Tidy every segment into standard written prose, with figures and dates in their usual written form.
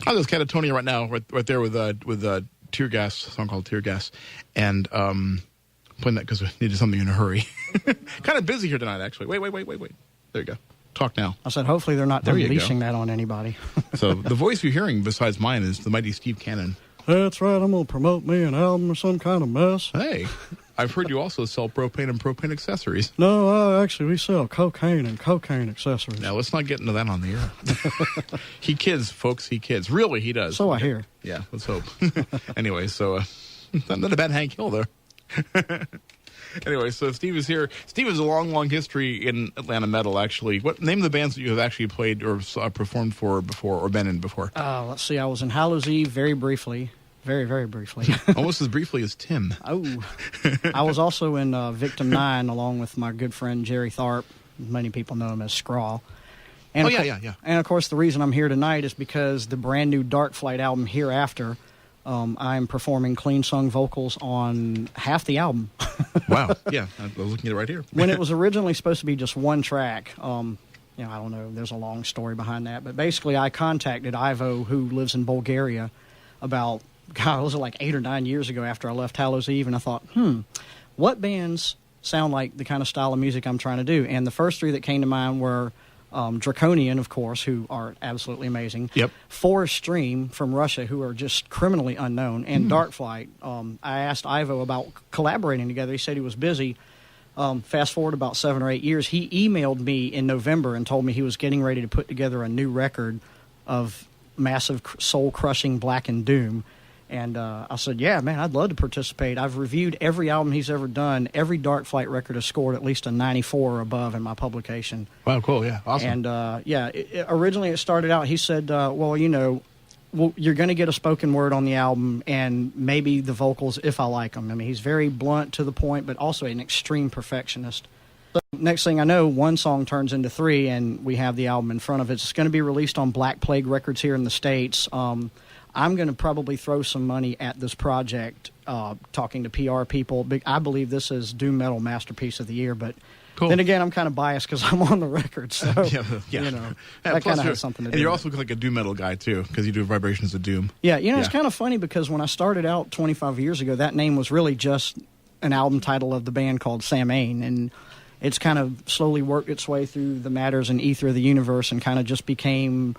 Oh, there's Catatonia right now, right there with Tear Gas, a song called Tear Gas, and playing that because we needed something in a hurry. Kind of busy here tonight, actually. Wait. There you go. Talk now. I said, hopefully they're not unleashing that on anybody. So the voice you're hearing besides mine is the mighty Steve Cannon. That's right. I'm going to promote me an album or some kind of mess. Hey, I've heard you also sell propane and propane accessories. No, actually, we sell cocaine and cocaine accessories. Now, let's not get into that on the air. He kids, folks. He kids. Really, he does. So I hear. Yeah, let's hope. Anyway, so not a bad Hank Hill there. Anyway, so Steve is here. Steve has a long history in Atlanta metal, actually. What name of the bands that you have actually played or performed for before or been in before? Let's see. I was in Hallows Eve very briefly. Very, very briefly. Almost as briefly as Tim. Oh. I was also in Victim 9 along with my good friend Jerry Tharp. Many people know him as Scrawl. And yeah. And, of course, the reason I'm here tonight is because the brand new Darkflight album, Hereafter, I'm performing clean sung vocals on half the album. Wow. Yeah, I was looking at it right here. When it was originally supposed to be just one track, I don't know, there's a long story behind that. But basically, I contacted Ivo, who lives in Bulgaria, about, was it like 8 or 9 years ago after I left Hallows Eve, and I thought, what bands sound like the kind of style of music I'm trying to do? And the first three that came to mind were Draconian, of course, who are absolutely amazing. Yep. Forest Stream from Russia, who are just criminally unknown, and Darkflight. I asked Ivo about collaborating together. He said he was busy. Fast forward about 7 or 8 years, he emailed me in November and told me he was getting ready to put together a new record of massive, soul-crushing black and doom. And I said, yeah, man, I'd love to participate. I've reviewed every album he's ever done. Every Darkflight record has scored at least a 94 or above in my publication. Wow, cool, yeah, awesome. And, originally it started out, he said, you're going to get a spoken word on the album and maybe the vocals if I like them. I mean, he's very blunt to the point, but also an extreme perfectionist. So next thing I know, one song turns into three, and we have the album in front of us. It's going to be released on Black Plague Records here in the States. I'm going to probably throw some money at this project, talking to PR people. I believe this is Doom Metal Masterpiece of the Year, but cool. Then again, I'm kind of biased because I'm on the record, so that kind of has something to do. And you're also like a Doom Metal guy, too, because you do Vibrations of Doom. Yeah, it's kind of funny because when I started out 25 years ago, that name was really just an album title of the band called Samhain, and it's kind of slowly worked its way through the matters and ether of the universe and kind of just became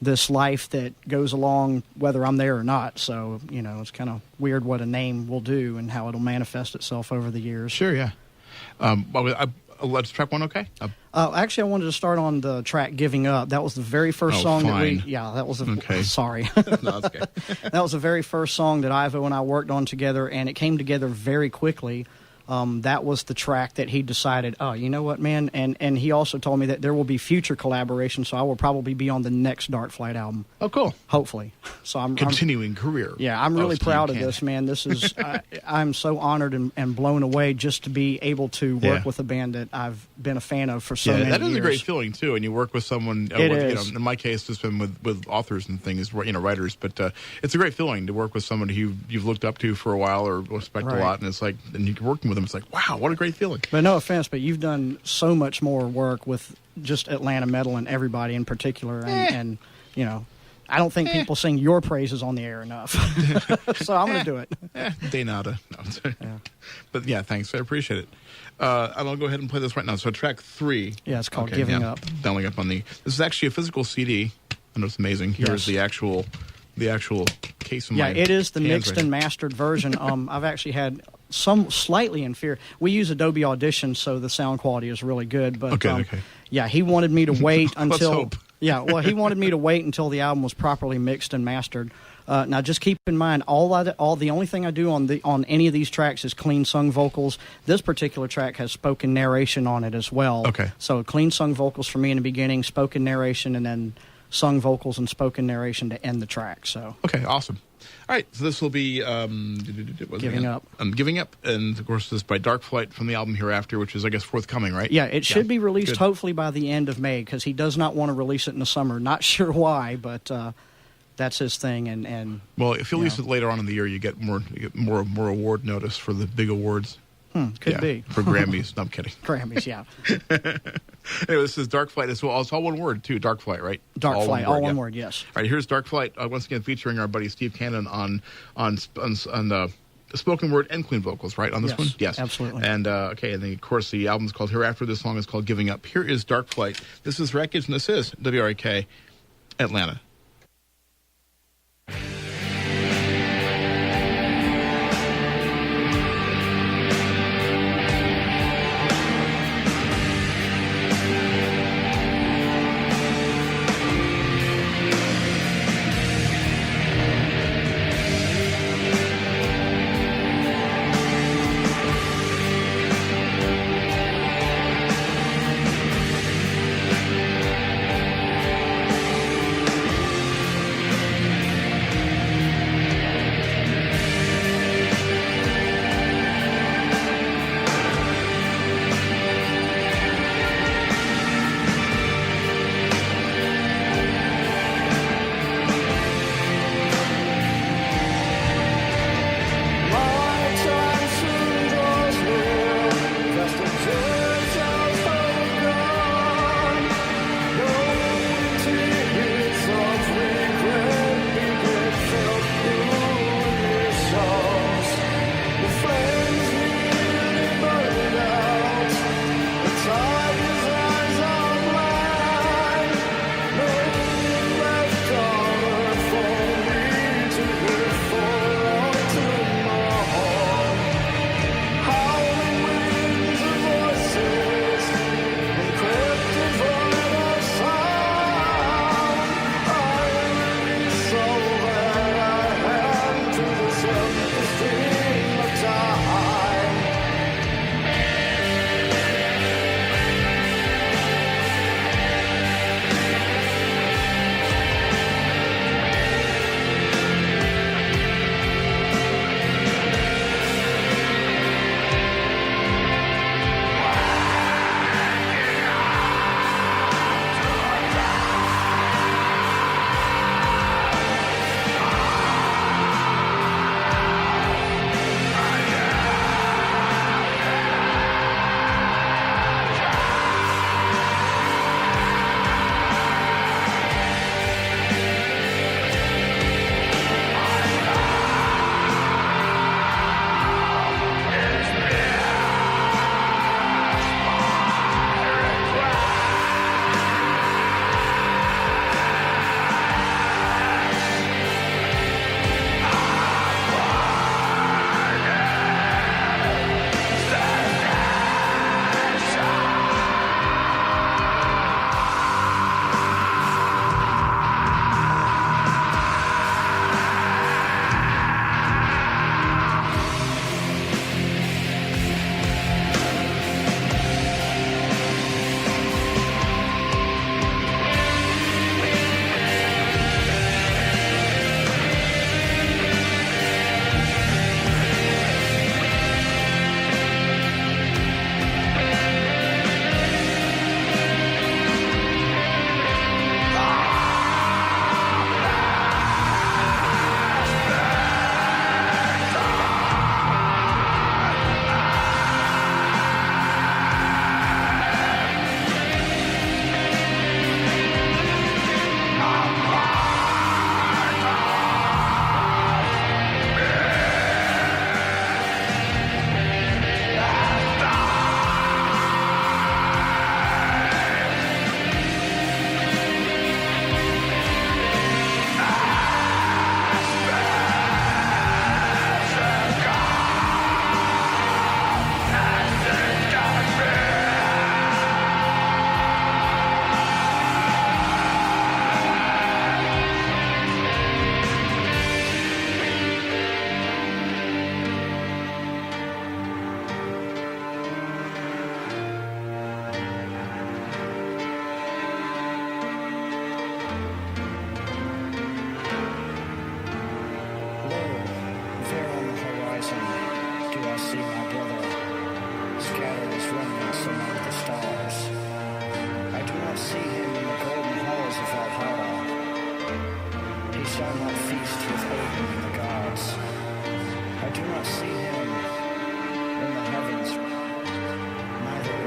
this life that goes along whether I'm there or not. So, it's kind of weird what a name will do and how it'll manifest itself over the years. Sure, yeah. Let's track one, okay? Actually, I wanted to start on the track Giving Up. That was the very first song that we... Yeah, that was... Okay. Sorry. No, that's okay. That was the very first song that Ivo and I worked on together, and it came together very quickly. That was the track that he decided, oh, you know what, man? And he also told me that there will be future collaborations, so I will probably be on the next Darkflight album. Oh, cool. Hopefully. So I'm continuing career. Yeah, I'm really proud of this, man. This is I'm so honored and blown away just to be able to work with a band that I've been a fan of for so many years. That is a great feeling too. And you work with someone. It is. In my case, it's been with authors and things, writers. But it's a great feeling to work with someone who you've looked up to for a while or respect a lot, and it's like, and you're working with them. It's like, wow, what a great feeling. But no offense, but you've done so much more work with just Atlanta metal and everybody in particular, and I don't think people sing your praises on the air enough. So I'm going to do it. De nada. No. Yeah. But yeah, thanks. I appreciate it. I'll go ahead and play this right now. So track 3. Yeah, it's called Giving Up. Downloading up on this is actually a physical CD. I know it's amazing. Here's the actual case of my it is the mixed and mastered version. I've actually had some slightly inferior. We use Adobe Audition, so the sound quality is really good. But okay. Yeah, he wanted me to wait until. Let's hope. Yeah, well, he wanted me to wait until the album was properly mixed and mastered. Now, just keep in mind, the only thing I do on any of these tracks is clean sung vocals. This particular track has spoken narration on it as well. Okay. So clean sung vocals for me in the beginning, spoken narration, and then sung vocals and spoken narration to end the track. So. Okay, awesome. All right, so this will be Giving Up. Giving Up, and of course this is by Darkflight from the album Hereafter, which is, I guess, forthcoming, right? Yeah, it should be released hopefully by the end of May, because he does not want to release it in the summer. Not sure why, but that's his thing. And well, if you release it later on in the year, you get more award notice for the big awards. Could be for Grammys. No, I'm kidding. Grammys, yeah. Anyway, this is Darkflight as well. It's all one word, too. Darkflight, right? Darkflight, all one word, yes. All right, here's Darkflight, once again featuring our buddy Steve Cannon on spoken word and clean vocals, right, on this one? Yes. Absolutely. And, okay, and then, of course, the album's called Hereafter. This song is called Giving Up. Here is Darkflight. This is Wrekage, and this is WRK Atlanta.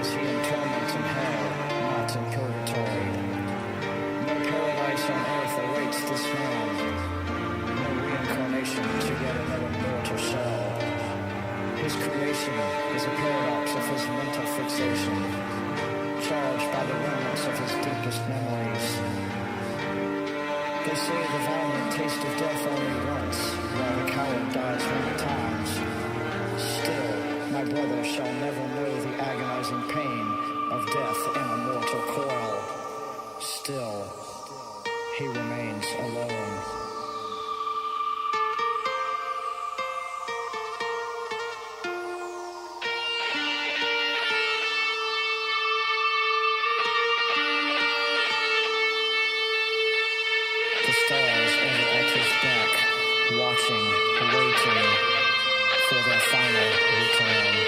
Is he in torment in hell? is a paradox of his mental fixation, charged by the remnants of his deepest memories. They say the violent taste of death only once, while the coward dies many times. Still, my brother shall never know the agonizing pain of death in a mortal coil. Still, he remains alone. The stars over at his back, watching, waiting for their final return.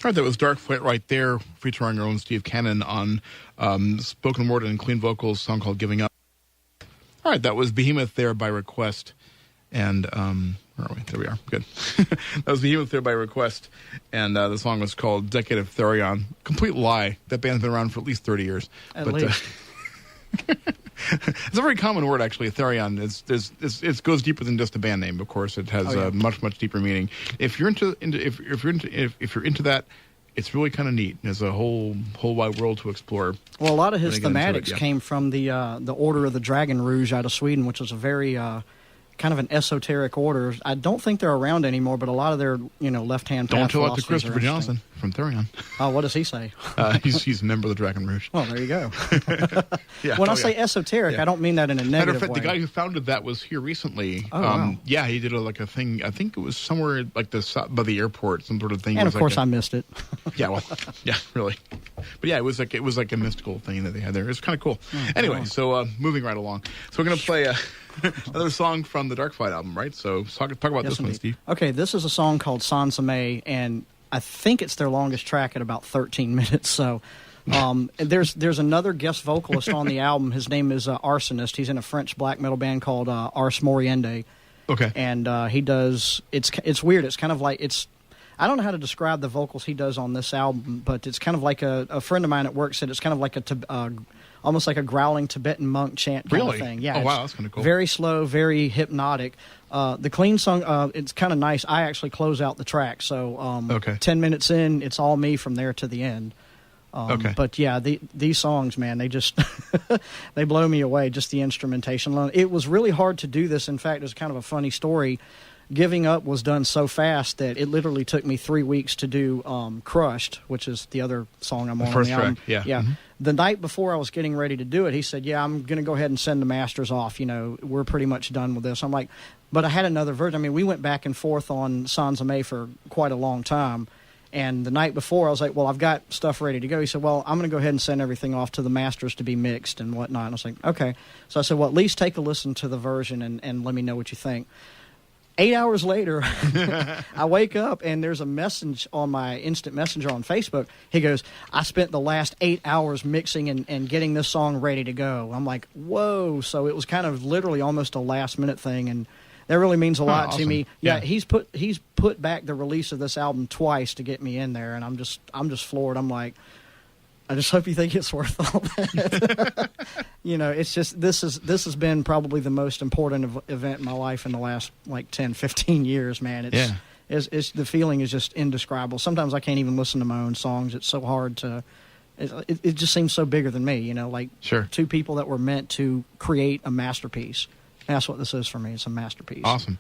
All right, that was Darkflight right there, featuring our own Steve Cannon on spoken word and clean vocals, song called Giving Up. All right, that was Behemoth there by request. And, where are we? There we are. Good. That was Behemoth there by request. And the song was called Decade of Therion. Complete lie. That band's been around for at least 30 years. At least. It's a very common word, actually. Therion. It goes deeper than just a band name. Of course, it has a much deeper meaning. If you're into that, it's really kind of neat. There's a whole wide world to explore. Well, a lot of his thematics came from the Order of the Dragon Rouge out of Sweden, which was a very kind of an esoteric order. I don't think they're around anymore, but a lot of their left-hand path Don't tell it to philosophies Christopher are Johnson from Therion. Oh, what does he say? He's a member of the Dragon Rouge. Well, there you go. Yeah. When I say esoteric, I don't mean that in a negative Matter of fact, way. the guy who founded that was here recently. Oh, wow. Yeah, he did a thing. I think it was somewhere like by the airport, some sort of thing. And of course, I missed it. Yeah, well, yeah, really. But yeah, it was like a mystical thing that they had there. It was kind of cool. Anyway, so moving right along. So we're gonna play another song from the Darkflight album, right? So talk about this one, Steve. Okay, this is a song called Sans Amé, and I think it's their longest track at about 13 minutes. So there's another guest vocalist on the album. His name is Arsonist. He's in a French black metal band called Ars Moriendi. Okay. And he does, it's weird. It's kind of like, I don't know how to describe the vocals he does on this album, but it's kind of like a friend of mine at work said it's kind of like almost like a growling Tibetan monk chant kind of thing. Yeah. Oh, wow, that's kind of cool. Very slow, very hypnotic. The clean song, it's kind of nice. I actually close out the track. So 10 minutes in, it's all me from there to the end. But yeah, these songs, man, they just they blow me away. Just the instrumentation alone. It was really hard to do this. In fact, it was kind of a funny story. Giving Up was done so fast that it literally took me 3 weeks to do Crushed, which is the other song I'm on first the album. track, yeah. Mm-hmm. The night before I was getting ready to do it, he said, yeah, I'm going to go ahead and send the masters off. We're pretty much done with this. I'm like, but I had another version. I mean, we went back and forth on Sans Amé for quite a long time. And the night before, I was like, well, I've got stuff ready to go. He said, well, I'm going to go ahead and send everything off to the masters to be mixed and whatnot. And I was like, okay. So I said, well, at least take a listen to the version and let me know what you think. 8 hours later, I wake up and there's a message on my instant messenger on Facebook. He goes, I spent the last 8 hours mixing and getting this song ready to go. I'm like, whoa. So it was kind of literally almost a last minute thing. And that really means a lot to me. Yeah, he's put back the release of this album twice to get me in there. And I'm just floored. I'm like, I just hope you think it's worth all that. It's just this has been probably the most important event in my life in the last 10, 15 years, man. It's the feeling is just indescribable. Sometimes I can't even listen to my own songs. It's so hard to. It just seems so bigger than me. Sure. Two people that were meant to create a masterpiece. And that's what this is for me. It's a masterpiece. Awesome.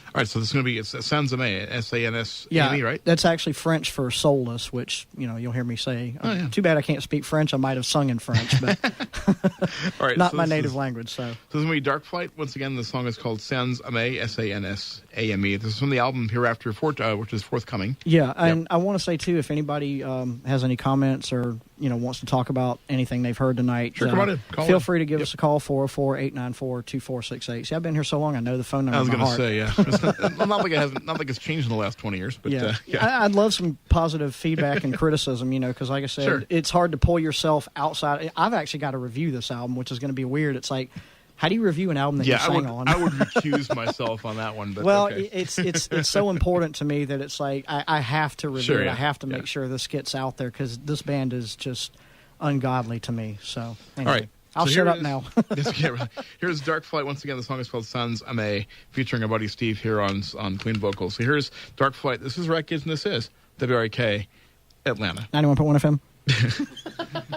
All right, so this is going to be Sans Amé, S-A-N-S-A-M-E, right? That's actually French for soulless, which, you'll hear me say. Too bad I can't speak French. I might have sung in French, but all right, not my native language. So this is going to be Darkflight. Once again, the song is called Sans Amé, S-A-N-S-A-M-E. This is from the album Hereafter, which is forthcoming. Yeah, and I want to say, too, if anybody has any comments or, wants to talk about anything they've heard tonight, sure, come on in. Feel free to give us a call, 404-894-2468. See, I've been here so long, I know the phone number. I was going to say, yeah. Not like it's changed in the last 20 years, but I'd love some positive feedback and criticism, because like I said, it's hard to pull yourself outside. I've actually got to review this album, which is going to be weird. It's like, how do you review an album that you sang on? I would recuse myself on that one. But well, okay. it's so important to me that it's like I have to review it. I have to make sure this gets out there because this band is just ungodly to me. So anyway. All right. I'll shut up now. Here's Darkflight. Once again, the song is called Sans Amé, featuring our buddy Steve here on clean vocals. So here's Darkflight. This is Wrekage, and this is WRK Atlanta. 91.1 FM.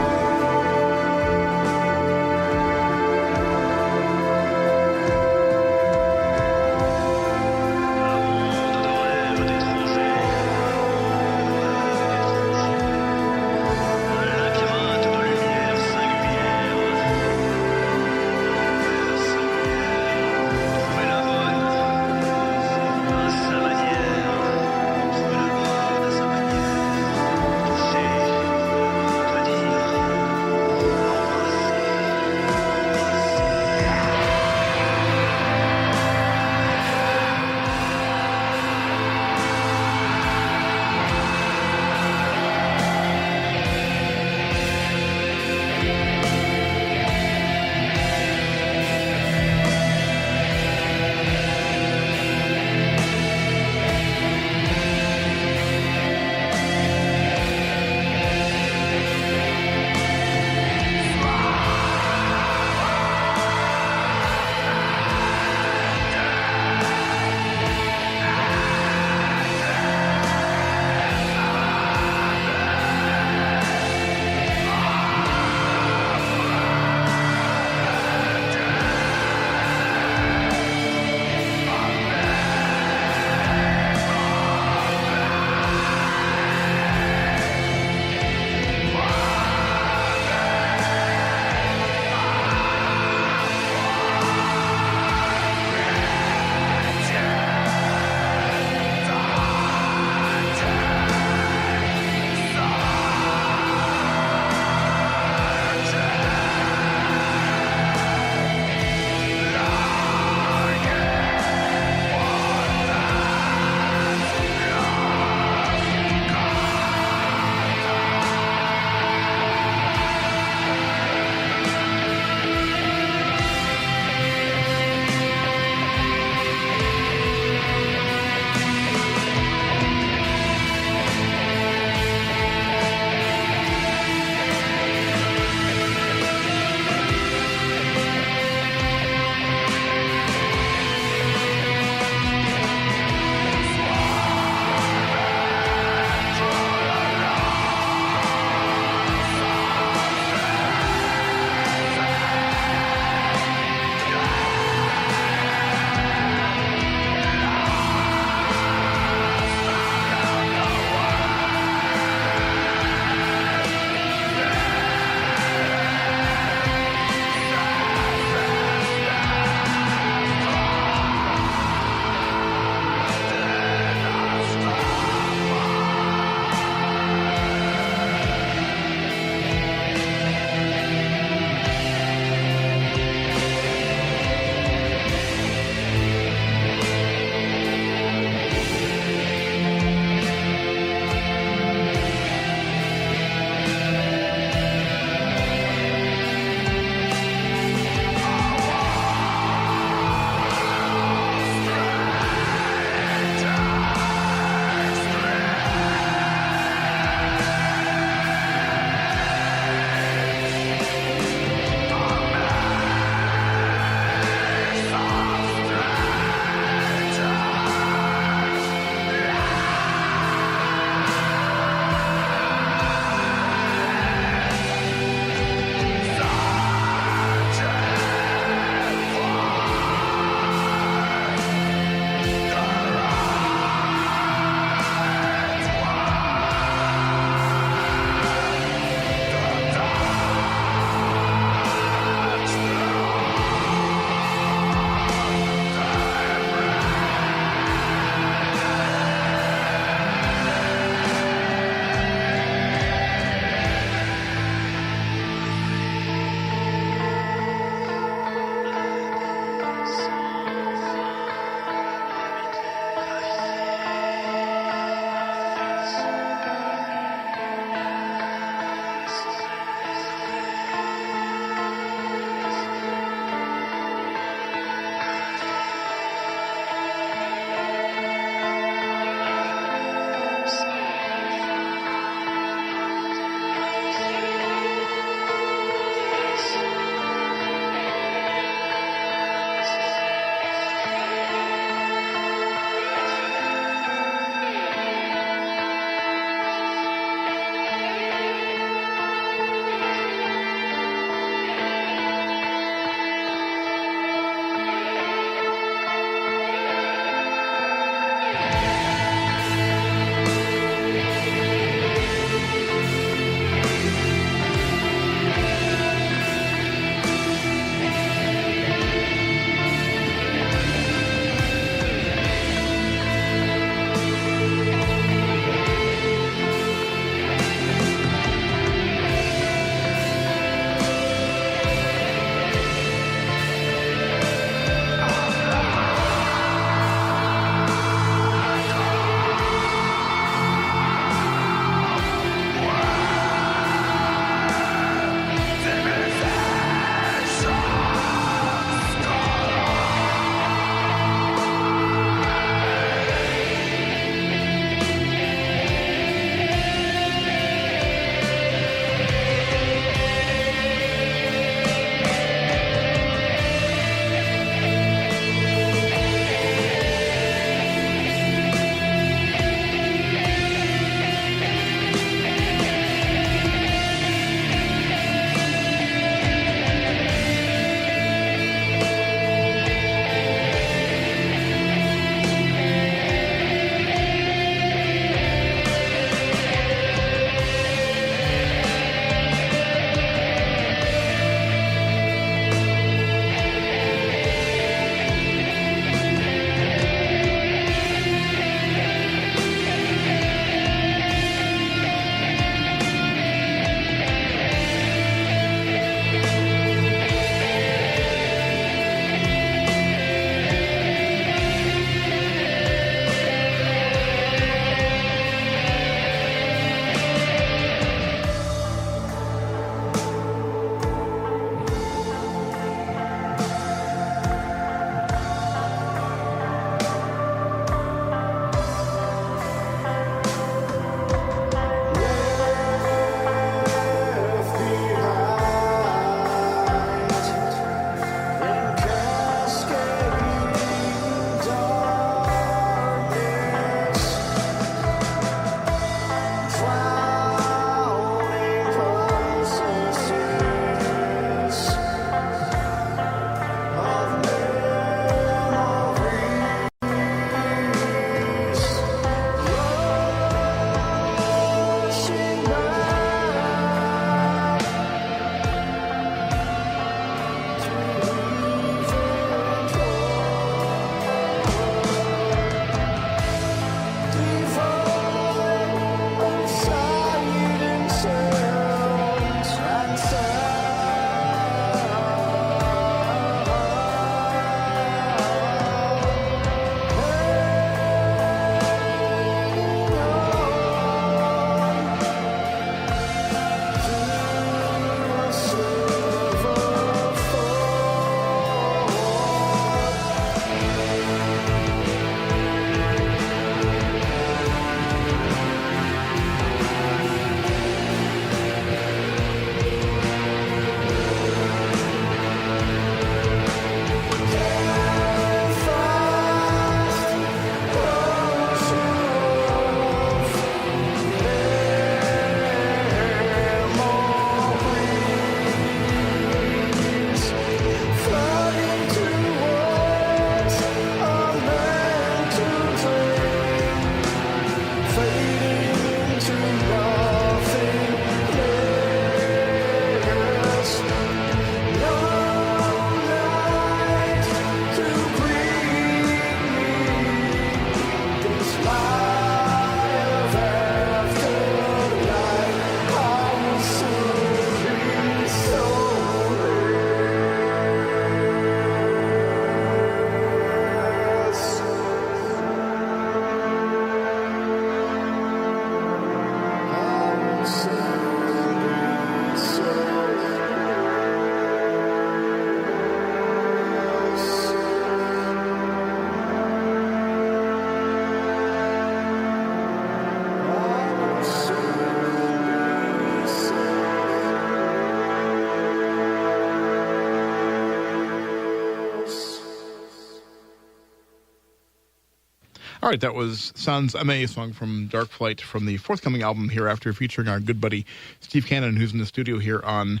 All right, that was Sans Aimé, a song from Darkflight from the forthcoming album Hereafter, featuring our good buddy Steve Cannon, who's in the studio here on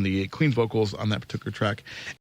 the Queen vocals on that particular track.